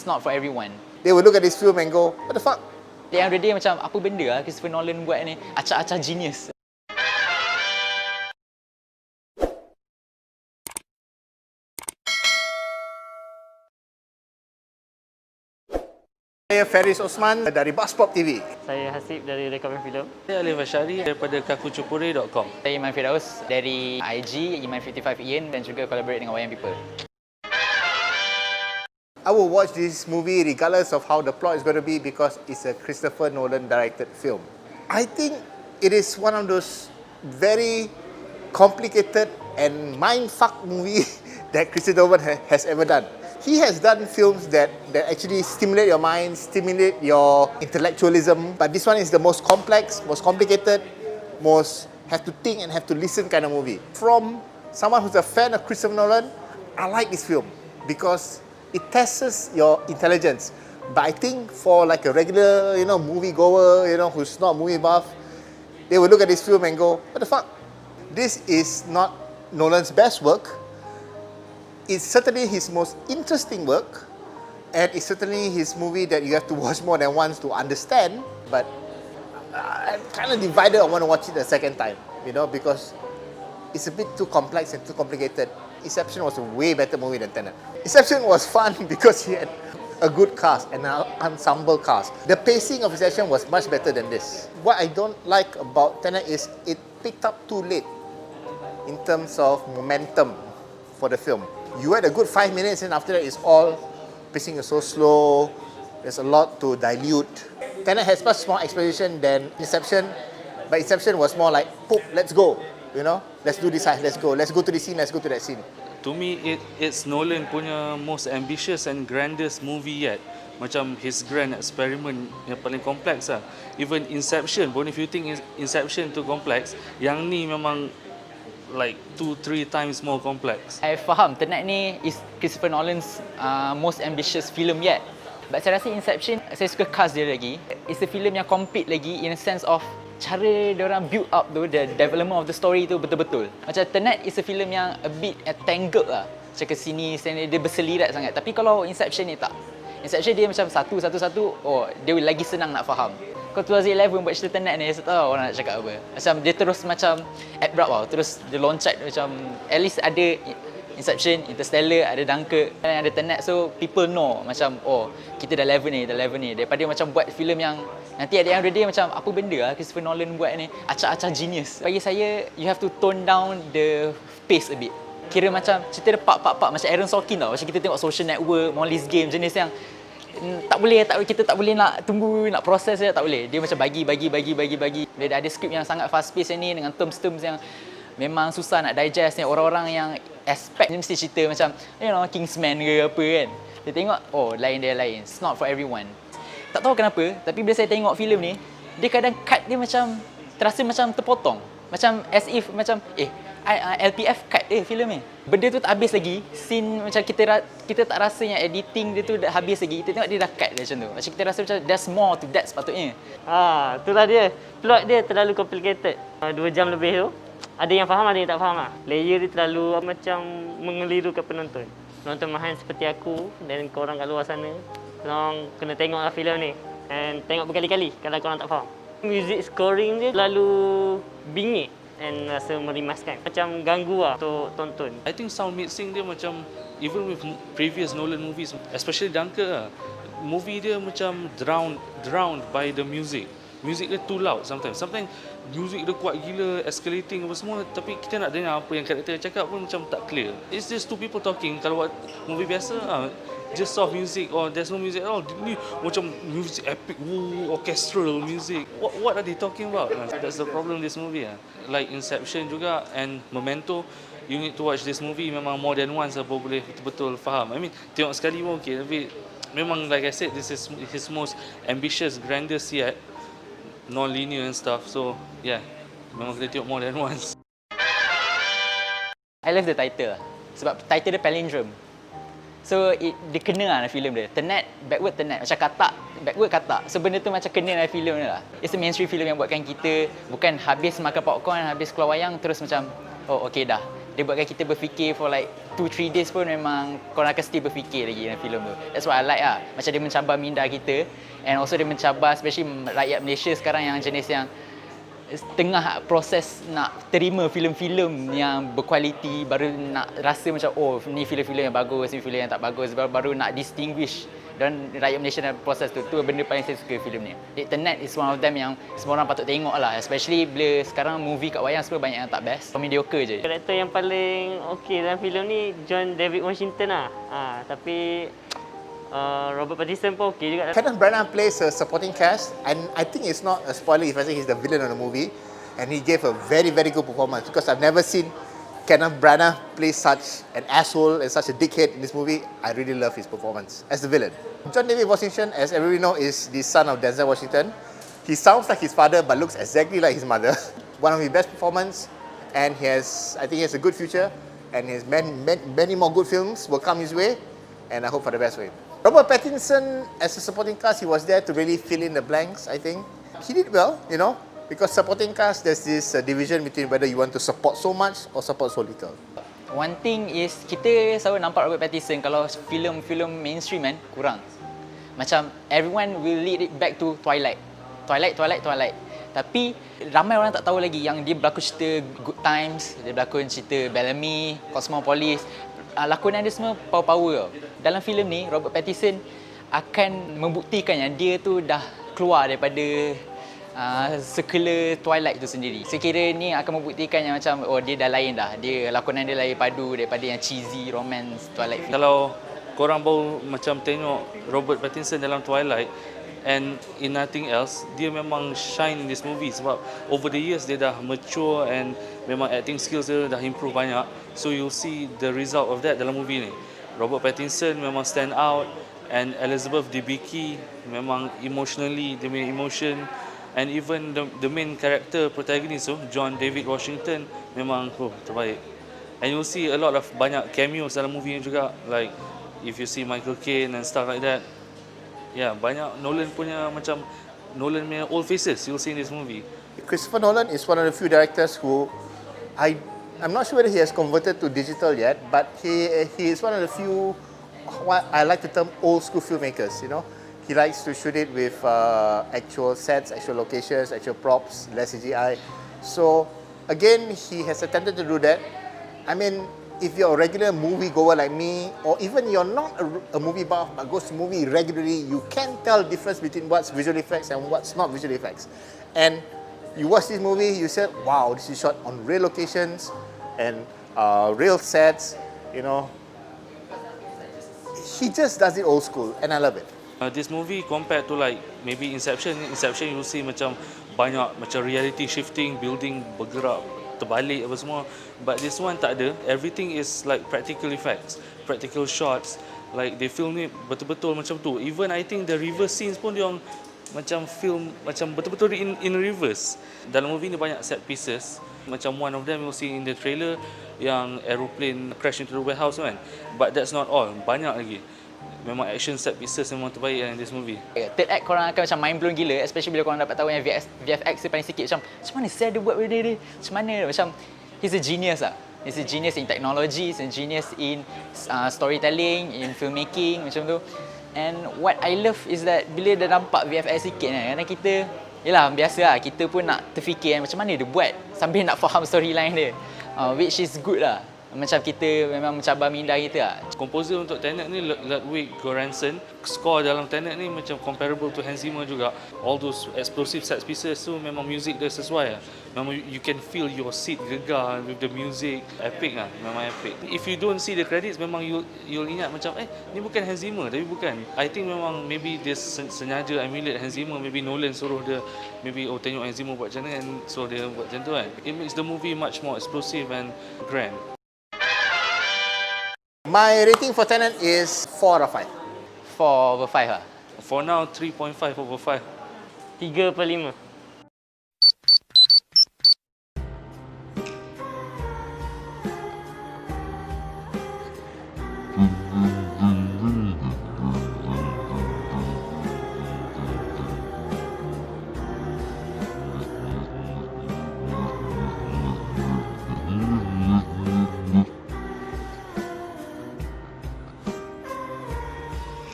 It's not for everyone. They will look at this film and go, what the fuck? At the end of the day macam apa benda lah Christopher Nolan buat ni, acak-acak genius. Saya Faris Osman dari BuzzPopTV. Saya Hasib dari Rekaman Filem. Saya Alif Ashari daripada kakucupure.com. Saya Iman Firdaus dari IG, Iman55Ian dan juga collaborate dengan Wayang People. I will watch this movie regardless of how the plot is going to be because it's a Christopher Nolan directed film. I think it is one of those very complicated and mindfuck movie that Christopher Nolan has ever done. He has done films that actually stimulate your mind, stimulate your intellectualism, but this one is the most complex, most complicated, most have to think and have to listen kind of movie. From someone who's a fan of Christopher Nolan, I like this film because it tests your intelligence. But I think for like a regular, movie goer, who's not movie buff, they will look at this film and go, what the fuck? This is not Nolan's best work. It's certainly his most interesting work, and it's certainly his movie that you have to watch more than once to understand. But I'm kind of divided. I want to watch it a second time, because it's a bit too complex and too complicated. Inception was a way better movie than Tenet. Inception was fun because he had a good cast, an ensemble cast. The pacing of Inception was much better than this. What I don't like about Tenet is it picked up too late in terms of momentum for the film. You had a good 5 minutes and after that it's all pacing is so slow. There's a lot to dilute. Tenet has much more exposition than Inception, but Inception was more like, poop, let's go. Let's do this, let's go. Let's go to this scene, let's go to that scene. To me, it's Nolan punya most ambitious and grandest movie yet. Macam his grand experiment yang paling kompleks lah. Even Inception, pun if you think Inception too complex, yang ni memang like 2-3 times more complex. I faham Tenet ni is Christopher Nolan's most ambitious film yet. But saya rasa Inception, saya suka cast dia lagi. It's a film yang complete lagi in a sense of cara diorang build up tu, the development of the story tu betul-betul. Macam Tenet is a film yang a bit tangled lah. Macam ke sini, dia berselirat sangat. Tapi kalau Inception ni tak. Inception dia macam satu, dia lagi senang nak faham. Kalau 2011 buat cerita Tenet ni, saya tahu orang nak cakap apa. Macam dia terus macam abrupt tau. Terus dia loncat macam, at least ada Inception, Interstellar, ada Dunkirk, ada Tenet. So people know macam, kita dah level ni. Daripada macam buat filem yang nanti at the end of the day macam, apa benda lah Christopher Nolan buat ni, acak-acak genius. Bagi saya, you have to tone down the pace a bit. Kira macam cerita dia pak macam Aaron Sorkin tau. Macam kita tengok Social Network, Molly's Game, jenis yang kita tak boleh nak tunggu, nak proses dia, tak boleh. Dia macam bagi. Dia ada skrip yang sangat fast pace ni dengan terms yang memang susah nak digest ni. Orang-orang yang expect ni mesti cerita macam Kingsman ke apa kan. Dia tengok, lain. It's not for everyone. Tak tahu kenapa, tapi bila saya tengok filem ni, dia kadang cut dia macam terasa macam terpotong. Macam as if macam LPF cut filem ni. Benda tu tak habis lagi. Scene macam kita tak rasa yang editing dia tu dah habis lagi. Kita tengok dia dah cut dia macam tu. Macam kita rasa macam there's more to that sepatutnya. Itulah dia. Plot dia terlalu complicated. 2 jam lebih tu. Ada yang faham, ada yang tak faham lah. Layer dia terlalu macam mengelirukan penonton. Penonton mahan seperti aku dan korang kat luar sana, korang kena tengoklah filem ni. And tengok berkali-kali kalau korang tak faham. Music scoring dia terlalu bingit and rasa merimaskan. Macam ganggu lah untuk tonton. I think sound mixing dia macam, even with previous Nolan movies, especially Dunkirk lah, movie dia macam drowned by the music. Music dia too loud sometimes. Sometimes music dia kuat gila, escalating apa semua, tapi kita nak dengar apa yang karakter cakap pun macam tak clear. It's just two people talking. Kalau buat movie biasa, just soft music or there's no music at all. Ni macam music epic, orchestral music. What are they talking about? That's the problem this movie. Like Inception juga and Memento, you need to watch this movie memang more than once baru boleh betul-betul faham. I mean, tengok sekali pun okey, tapi memang like I said, this is his most ambitious, grandest yet. Non-linear and stuff, so yeah, memang kita tengok more than once. I love the title sebab title dia palindrome. So dia kena lah filem dia. Tenet, backward Tenet. Macam katak, backward katak. So benda tu macam kena lah filem dia lah. It's a mainstream film yang buatkan kita bukan habis makan popcorn, habis keluar wayang terus macam, okay dah. Dia buatkan kita berfikir for like 2-3 days pun memang korang akan still berfikir lagi dalam filem tu. That's what I like lah. Macam dia mencabar minda kita, and also dia mencabar especially rakyat Malaysia sekarang yang jenis yang tengah proses nak terima filem-filem yang berkualiti, baru nak rasa macam oh ni filem-filem yang bagus, ni filem yang tak bagus, baru nak distinguish. Dan rakyat Malaysia dalam proses tu benda paling saya suka filem ni. TENET is one of them yang semua orang patut tengok lah, especially bila sekarang movie kat wayang semua banyak yang tak best, mediocre je. Karakter yang paling okey dalam filem ni John David Washington lah. Tapi Robert Pattinson pun okey juga. Kenneth Branagh plays a supporting cast, and I think it's not a spoiler if I say he's the villain of the movie, and he gave a very good performance, because I've never seen Kenneth Branagh play such an asshole and such a dickhead in this movie. I really love his performance as the villain. John David Washington, as everybody know, is the son of Denzel Washington. He sounds like his father but looks exactly like his mother. One of his best performance, and I think he has a good future, and his many more good films will come his way, and I hope for the best for him. Robert Pattinson, as a supporting cast, he was there to really fill in the blanks, I think. He did well, you know, because supporting cast, there's this division between whether you want to support so much or support so little. One thing is, kita selalu nampak Robert Pattinson kalau filem-filem mainstream kan, kurang. Macam everyone will lead it back to Twilight. Tapi ramai orang tak tahu lagi yang dia berlakon cerita Good Times, dia berlakon cerita Bellamy, Cosmopolis. Lakonan dia semua power-power. Dalam filem ni, Robert Pattinson akan membuktikan yang dia tu dah keluar daripada sekela Twilight tu sendiri. Saya kira ni akan membuktikan yang macam oh dia dah lain dah. Dia lakonan dia lain padu daripada yang cheesy romance Twilight film. Kalau korang baru macam tengok Robert Pattinson dalam Twilight and in nothing else, dia memang shine in this movie sebab over the years dia dah mature and memang acting skills dia dah improve banyak. So you'll see the result of that dalam movie ni. Robert Pattinson memang stand out, and Elizabeth Debicki memang emotionally, dia punya emotion, and even the main character protagonist tu, John David Washington, memang terbaik. And you'll see a lot of banyak cameos dalam movie ni juga, like if you see Michael Caine and stuff like that. Yeah, banyak Nolan punya macam Nolan punya old faces you'll see in this movie. Christopher Nolan is one of the few directors who I'm not sure whether he has converted to digital yet, but he is one of the few what I like to term old school filmmakers. You know, he likes to shoot it with actual sets, actual locations, actual props, less CGI. So again, he has attempted to do that. I mean, if you're a regular movie goer like me, or even you're not a movie buff but goes to movie regularly, you can tell the difference between what's visual effects and what's not visual effects. And you watch this movie, you said, wow, this is shot on real locations and real sets, you know. He just does it old school, and I love it. This movie compared to like maybe Inception you'll see macam banyak macam reality shifting, building bergerak terbalik apa semua, but this one tak ada. Everything is like practical effects, practical shots, like they film it betul-betul macam tu. Even I think the reverse scenes pun dia orang macam film macam betul-betul in reverse. Dalam movie ni banyak set pieces, macam one of them you'll see in the trailer yang aeroplane crash into the warehouse kan, but that's not all, banyak lagi. Memang action set pieces memang terbaik in this movie. Third act korang akan macam mind blown gila, especially bila korang dapat tahu yang VFX dia paling sikit. Macam mana saya ada buat benda ni? Macam mana? Macam he's a genius lah. He's a genius in technology, he's a genius in storytelling, in filmmaking macam tu. And what I love is that bila dah nampak VFX sikit kan, kadang kita yelah biasa lah, kita pun nak terfikir macam mana dia buat sambil nak faham storyline dia, which is good lah. Macam kita memang mencabar minda kita lah. Komposer untuk Tenet ni Ludwig Göransson. Score dalam Tenet ni macam comparable to Hans Zimmer juga. All those explosive set pieces tu memang music dia sesuai lah. Memang you can feel your seat gegar with the music. Epic lah, memang epic. If you don't see the credits, memang you'll ingat macam ni bukan Hans Zimmer, tapi bukan. I think memang maybe dia sengaja emulate Hans Zimmer. Maybe Nolan suruh dia, maybe tengok Hans Zimmer buat macam ni, and suruh dia buat macam tu kan. It makes the movie much more explosive and grand. My rating for Tenet is 4 out of 5. 4/5 lah. For now, 3.5/5. 3/5.